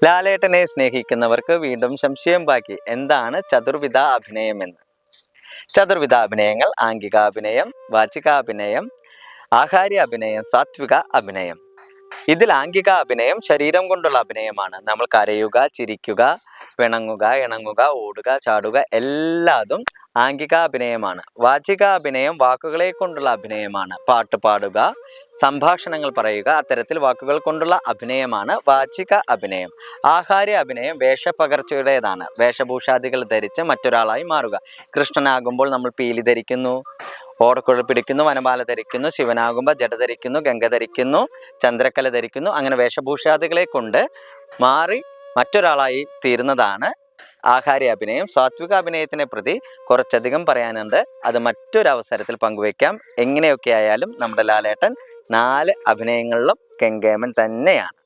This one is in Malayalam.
ലാലേട്ടനെ സ്നേഹിക്കുന്നവർക്ക് വീണ്ടും സംശയം ബാക്കി. എന്താണ് ചതുർവിധ അഭിനയം എന്ന്? ചതുർവിധ അഭിനയങ്ങൾ ആംഗികാഭിനയം, വാചികാഭിനയം, ആഹാര്യ അഭിനയം, സാത്വിക അഭിനയം. ഇതിൽ ആംഗിക അഭിനയം ശരീരം കൊണ്ടുള്ള അഭിനയമാണ്. നമ്മൾ കരയുക, ചിരിക്കുക, പിണങ്ങുക, ഇണങ്ങുക, ഓടുക, ചാടുക എല്ലാതും ആംഗിക അഭിനയമാണ്. വാചിക അഭിനയം വാക്കുകളെ കൊണ്ടുള്ള അഭിനയമാണ്. പാട്ട് പാടുക, സംഭാഷണങ്ങൾ പറയുക, അത്തരത്തിൽ വാക്കുകൾ കൊണ്ടുള്ള അഭിനയമാണ് വാചിക അഭിനയം. ആഹാര്യ അഭിനയം വേഷപ്പകർച്ചയുടേതാണ്. വേഷഭൂഷാദികൾ ധരിച്ച് മറ്റൊരാളായി മാറുക. കൃഷ്ണനാകുമ്പോൾ നമ്മൾ പീലി ധരിക്കുന്നു, ഓടക്കുഴൽ പിടിക്കുന്നു, വനമാല ധരിക്കുന്നു. ശിവനാകുമ്പോൾ ജട ധരിക്കുന്നു, ഗംഗ ധരിക്കുന്നു, ചന്ദ്രക്കല ധരിക്കുന്നു. അങ്ങനെ വേഷഭൂഷാദികളെ കൊണ്ട് മാറി മറ്റൊരാളായി തീരുന്നതാണ് ആഹാര്യ അഭിനയം. സാത്വിക അഭിനയത്തിനെ പ്രതി കുറച്ചധികം പറയാനുണ്ട്. അത് മറ്റൊരവസരത്തിൽ പങ്കുവയ്ക്കാം. എങ്ങനെയൊക്കെ ആയാലും നമ്മുടെ ലാലേട്ടൻ 4 അഭിനയങ്ങളിലും കെങ്കേമൻ തന്നെയാണ്.